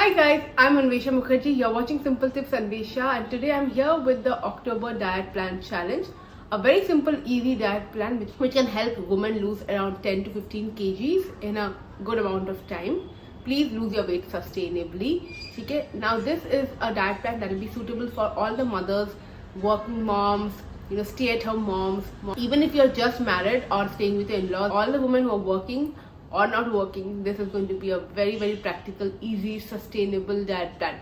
Hi guys, I'm Anvesha Mukherjee. You're watching Simple Tips Anvesha, and today I'm here with the October Diet Plan Challenge. A very simple, easy diet plan which can help women lose around 10 to 15 kgs in a good amount of time. Please lose your weight sustainably. Okay? Now this is a diet plan that will be suitable for all the mothers, working moms, stay-at-home moms. Even if you're just married or staying with your in-laws, all the women who are working or not working, this is going to be a very, very practical, easy, sustainable diet plan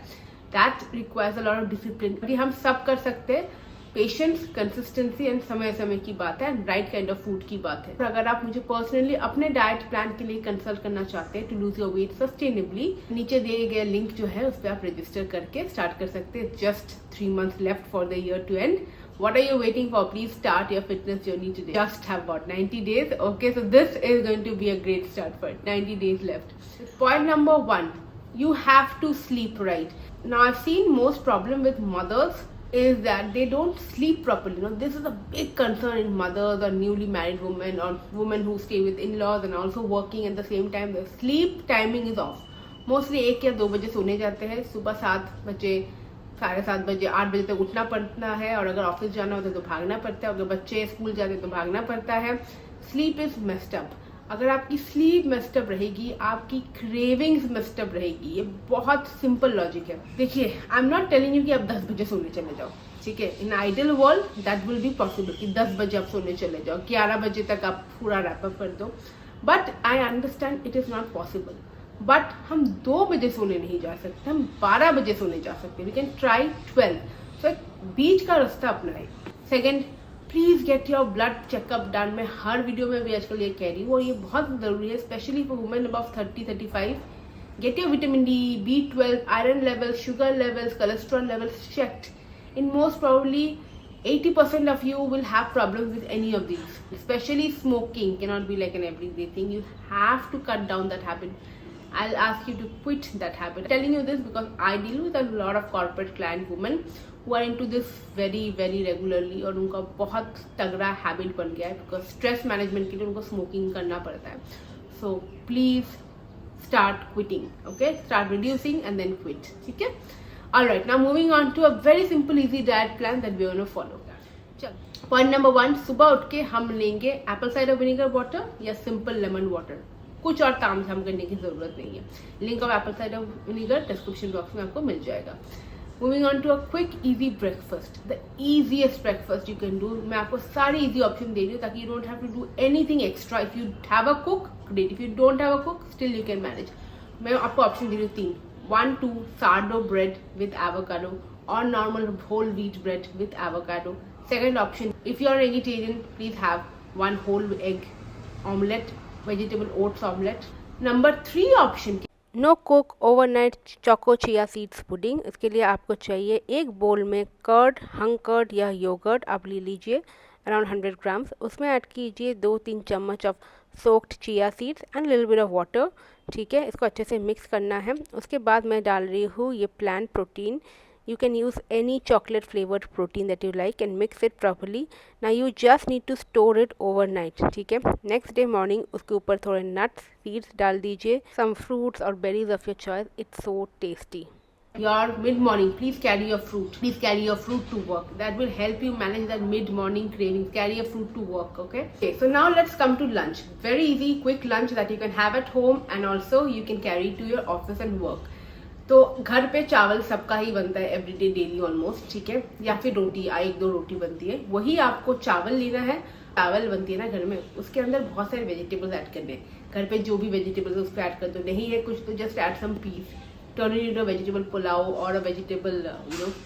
that requires a lot of discipline. हम सब कर सकते हैं. Patience, consistency and समय समय की बात है, and right kind of food की बात है. अगर आप मुझे पर्सनली अपने डाइट प्लान के लिए कंसल्ट करना चाहते हैं to lose your weight sustainably, नीचे दिए गए लिंक जो है उस पर आप रजिस्टर करके स्टार्ट कर सकते हैं. Just 3 months left for the year to end. What are you waiting for? Please start your fitness journey today. Just have about 90 days. Okay, so this is going to be a great start for it. 90 days left. Point number 1, you have to sleep right. Now, I've seen most problem with mothers is that they don't sleep properly. This is a big concern in mothers or newly married women or women who stay with in-laws and also working at the same time. The sleep timing is off. Mostly 1 या 2 बजे सोने जाते हैं. सुबह 7 बजे, 7:30 बजे, 8 बजे तक उठना पड़ता है, और अगर ऑफिस जाना होता है तो भागना पड़ता है, अगर बच्चे स्कूल जाते हैं तो भागना पड़ता है. Sleep is messed up. अगर आपकी स्लीप मेस्ड अप रहेगी, आपकी क्रेविंग्स मेस्ड अप रहेगी. ये बहुत सिंपल लॉजिक है. देखिए, I am not telling you कि आप 10 बजे सोने चले जाओ. ठीक है, in ideal world that will be possible कि 10 बजे आप सोने चले जाओ, 11 बजे तक आप पूरा रैप अप कर दो. But I understand it is not possible. But हम 2 बजे सोने नहीं जा सकते, हम 12 बजे सोने जा सकते. We can try 12. सो बीच का रास्ता अपनाए. Second, please get your blood checkup done. मैं हर वीडियो में भी आजकल ये कह रही हूँ और ये बहुत जरूरी है, specially for women above 30-35. Get your vitamin D, B12, iron levels, sugar levels, cholesterol levels checked. In most probably 80% of you will have problems with any of these. Especially smoking cannot be like an everyday thing. You have to cut down that habit. I'll ask you to quit that habit. I'm telling you this because I deal with a lot of corporate client women who are into this very, very regularly, और उनका बहुत तगड़ा habit बन गया है because stress management के लिए उनको smoking करना पड़ता है. So please start quitting. Okay, start reducing and then quit. ठीक है? Alright, now moving on to a very simple, easy diet plan that we are going to follow. चलो, point number 1, सुबह उठ के हम लेंगे एप्पल साइडर विनेगर वाटर या simple lemon water. कुछ और ताम झाम करने की जरूरत नहीं है. Link of apple cider vinegar description box में आपको मिल जाएगा. Moving on to a quick easy breakfast, the easiest breakfast you can do. मैं आपको सारी इजी ऑप्शन दे रही हूँ ताकि you don't have to do anything extra. If you have a cook, great. If you don't have a cook, still you can manage. मैं आपको option दे रही हूँ 3. 1, 2 sourdough bread with avocado or normal whole wheat bread with avocado. Second option, if you are vegetarian, please have 1 whole egg omelette, vegetable oats omelette. Number 3 option, no cook overnight choco chia seeds pudding. इसके लिए आपको चाहिए एक bowl में curd, hung curd या yogurt आप ले लीजिए अराउंड 100 ग्राम्स. उसमें ऐड कीजिए 2-3 चम्मच of soaked chia seeds and little bit of water. ठीक है, इसको अच्छे से मिक्स करना है. उसके बाद मैं डाल रही हूँ ये plant protein. You can use any chocolate flavored protein that you like and mix it properly. Now you just need to store it overnight. ठीक है, नेक्स्ट डे मॉर्निंग उसके ऊपर थोड़े नट्स, सीड्स डाल दीजिए, some fruits or berries of your choice. It's so tasty. your mid morning, please carry your fruit. Please carry your fruit to work. That will help you manage that mid morning cravings. Carry your fruit to work. Okay, so now let's come to lunch. Very easy, quick lunch that you can have at home and also you can carry to your office and work. तो घर पे चावल सबका ही बनता है everyday, daily almost. ठीक है, या फिर रोटी, 1-2 रोटी बनती है. वही आपको चावल लेना है. चावल बनती है ना घर में, उसके अंदर बहुत सारे वेजिटेबल्स ऐड करने हैं. घर पे जो भी वेजिटेबल्स उस पर ऐड कर दो. नहीं है कुछ तो just add some peas, turn it into vegetable pulao और a vegetable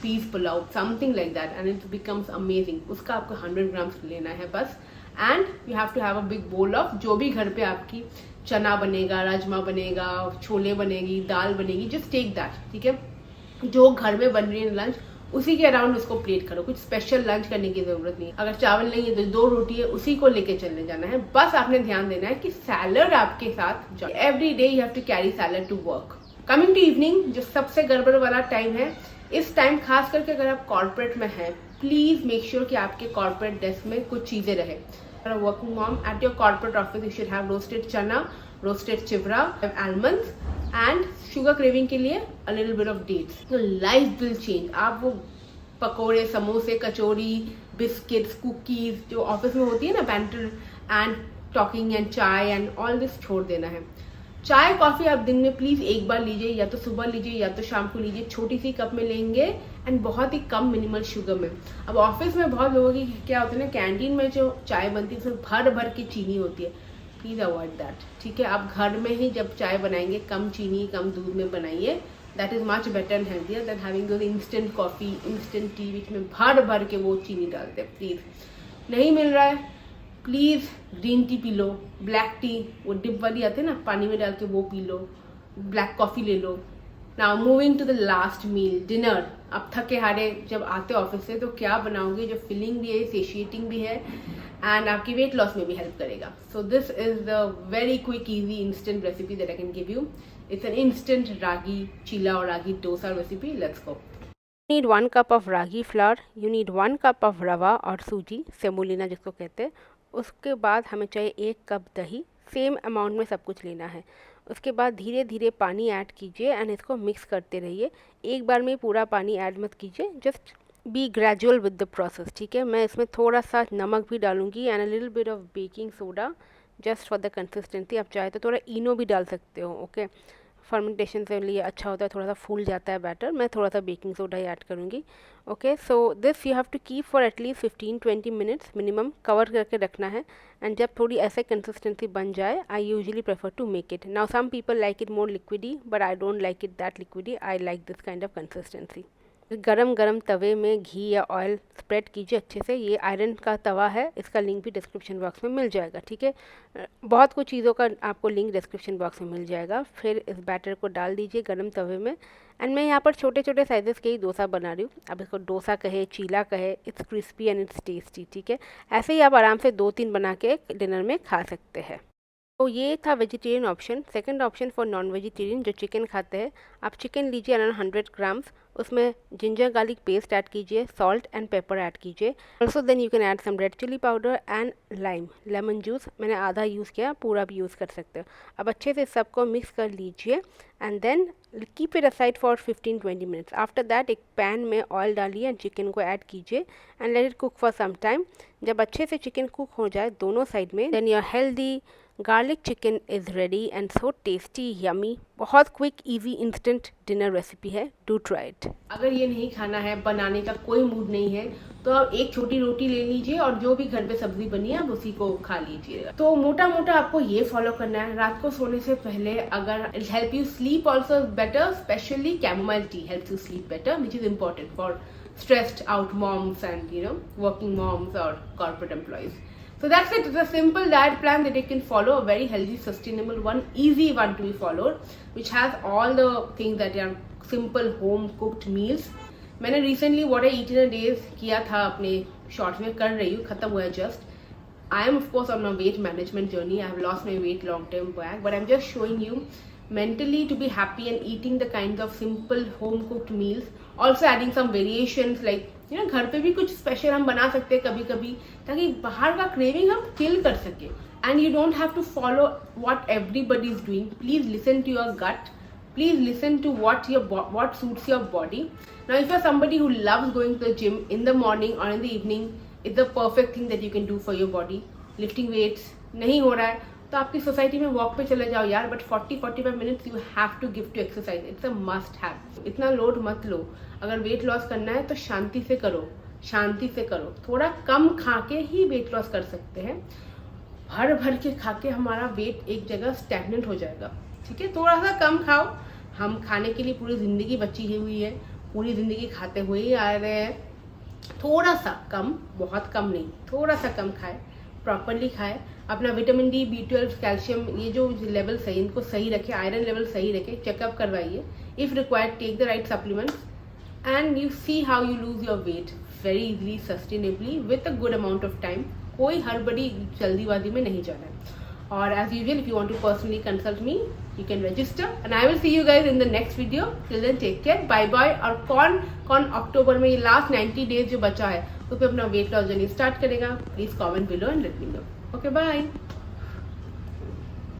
peas pulao, something like that, and it becomes amazing. उसका आपको 100 ग्राम्स लेना है बस. And you have to have a big bowl of जो भी घर पे आपकी चना बनेगा, राजमा बनेगा, छोले बनेगी, दाल बनेगी, जस्ट टेक दैट. ठीक है, जो घर में बन रही है लंच उसी के अराउंड उसको प्लेट करो. कुछ स्पेशल लंच करने की जरूरत नहीं. अगर चावल नहीं है तो 2 रोटी है, उसी को लेके चलने जाना है. बस आपने ध्यान देना है कि सैलड आपके साथ every day you have to carry salad to work. Coming to evening, जो सबसे गड़बड़ वाला टाइम है, इस टाइम खास करके अगर आप कॉर्पोरेट में हैं, प्लीज मेक श्योर कि आपके कॉर्पोरेट डेस्क में कुछ चीजें रहे. Working mom, at your corporate office you should have roasted chana, roasted chivra, almonds, and sugar craving के लिए a little bit of dates. तो लाइफ विल चेंज। आप वो पकोड़े, समोसे, कचौरी, बिस्किट्स, कुकीज जो ऑफिस में होती है ना, banter and talking and chai and all this छोड़ देना है। चाय कॉफी आप दिन में प्लीज एक बार लीजिए, या तो सुबह लीजिए या तो शाम को लीजिए, छोटी सी कप में लेंगे एंड बहुत ही कम मिनिमल शुगर में। अब ऑफिस में बहुत लोगों की क्या होता है ना, कैंटीन में जो चाय बनती है उसमें भर भर की चीनी होती है, प्लीज अवॉइड दैट, ठीक है। आप घर में ही जब चाय बनाएंगे कम चीनी कम दूध में बनाइए, that is much better and healthier than having those instant coffee, instant tea which में भर भर के वो चीनी डालते हैं। प्लीज नहीं मिल रहा है, please green tea P low, black T वो डिप वाली आते हैं ना, पानी में डाल के वो पी लो, ब्लैक कॉफी ले लो। Now moving to the last meal, dinner. अब थके हारे जब आते ऑफिस से तो क्या बनाओगे जो फिलिंग भी है, सेशिएटिंग भी है एंड आपकी वेट लॉस में भी हेल्प करेगा। So this is the very quick easy instant recipe that I can give you. It's an instant ragi cheela और ragi dosa recipe. Let's go. You need 1 cup of ragi flour, you need 1 cup of रवा और सूजी, semolina जिसको कहते हैं। उसके बाद हमें चाहिए 1 कप दही, सेम अमाउंट में सब कुछ लेना है। उसके बाद धीरे धीरे पानी ऐड कीजिए एंड इसको मिक्स करते रहिए। एक बार में पूरा पानी ऐड मत कीजिए, just be gradual with the process, ठीक है। मैं इसमें थोड़ा सा नमक भी डालूंगी and a little bit of baking soda just for the consistency. आप चाहे तो थोड़ा इनो भी डाल सकते हो, ओके। फर्मेंटेशन से लिए अच्छा होता है, थोड़ा सा फूल जाता है बैटर। मैं थोड़ा सा बेकिंग सोडा ही ऐड करूँगी, okay. So this you have to keep for at least 15-20 minutes minimum, cover करके रखना है। एंड जब थोड़ी ऐसे कंसिस्टेंसी बन जाए, I usually prefer to make it. Now some people like it more liquidy but I don't like it that liquidy, I like this kind of consistency. गरम गरम तवे में घी या ऑयल स्प्रेड कीजिए अच्छे से। ये आयरन का तवा है, इसका लिंक भी डिस्क्रिप्शन बॉक्स में मिल जाएगा, ठीक है। बहुत कुछ चीज़ों का आपको लिंक डिस्क्रिप्शन बॉक्स में मिल जाएगा। फिर इस बैटर को डाल दीजिए गरम तवे में एंड मैं यहाँ पर छोटे छोटे साइजेस के ही डोसा बना रही हूँ। अब इसको डोसा कहे, चीला कहे, it's crispy and it's tasty, ठीक है। ऐसे ही आप आराम से 2-3 बना के डिनर में खा सकते हैं। तो ये था vegetarian option. Second option for non vegetarian जो चिकन खाते हैं, आप चिकन लीजिए अराउंड 100 ग्राम्स, उसमें जिंजर गार्लिक पेस्ट ऐड कीजिए, सॉल्ट एंड पेपर ऐड कीजिए। Also then you can add some red chilli powder and lime, lemon juice मैंने आधा यूज़ किया, पूरा भी यूज़ कर सकते हो। अब अच्छे से सबको मिक्स कर लीजिए and then keep it aside for 15-20 minutes. After that एक पैन में ऑयल डालिए एंड चिकन को ऐड कीजिए and let it cook for some time. जब अच्छे से चिकन कुक हो जाए दोनों साइड में, then your healthy garlic chicken is ready and so tasty yummy. बहुत quick easy instant dinner recipe है, डू ट्राई इट। अगर ये नहीं खाना है, बनाने का कोई मूड नहीं है, तो आप एक छोटी रोटी ले लीजिए और जो भी घर पे सब्जी बनी है आप उसी को खा लीजिएगा। तो मोटा मोटा आपको ये फॉलो करना है। रात को सोने से पहले अगर it help you sleep also better, specially chamomile tea helps you sleep better, which is important for stressed out moms and working moms or corporate employees. So that's it. It's a simple diet plan that you can follow, a very healthy, sustainable one, easy one to be followed, which has all the things that are simple home cooked meals. मैंने recently what I eat in a day किया था, अपने shorts में कर रही हूँ, खत्म हुआ है just. I am of course on my weight management journey. I have lost my weight long term back, but I'm just showing you mentally to be happy and eating the kinds of simple home cooked meals. Also adding some variations like घर पे भी कुछ special हम बना सकते हैं कभी कभी, ताकि बाहर का क्रेविंग हम किल कर सके। And you don't have to follow what everybody is doing. Please listen to your gut, please listen to what suits your body. Now if you're somebody who loves going to the gym in the morning or in the evening, it's the perfect thing that you can do for your body. Lifting weights नहीं हो रहा है तो आपकी society में walk पे चले जाओ यार, but 40-45 minutes you have to give to exercise. It's a must have. इतना लोड मत लो। अगर वेट लॉस करना है तो शांति से करो, शांति से करो। थोड़ा कम खा के ही वेट लॉस कर सकते हैं। भर भर के खा के हमारा वेट एक जगह स्टैग्नेंट हो जाएगा, ठीक है। थोड़ा सा कम खाओ। हम खाने के लिए पूरी जिंदगी बची हुई है, पूरी जिंदगी खाते हुए ही आ रहे हैं। थोड़ा सा कम, बहुत कम नहीं, थोड़ा सा कम खाए, प्रॉपरली खाए। अपना विटामिन डी, B12, कैल्शियम, ये जो लेवल्स है इनको सही रखें, आयरन लेवल सही रखें, चेकअप करवाइए। If required take the right supplements and you see how you lose your weight very easily, sustainably, with a good amount of time. कोई हड़बड़ी जल्दीबाजी में नहीं जाना है। और as usual if you want to personally consult me, you can register and I will see you guys in the next video. Till then take care, bye bye. और कौन अक्टूबर में ये लास्ट 90 डेज जो बचा है तो फिर अपना वेट लॉस जर्नी स्टार्ट करेगा, please comment below and let me know. Okay bye.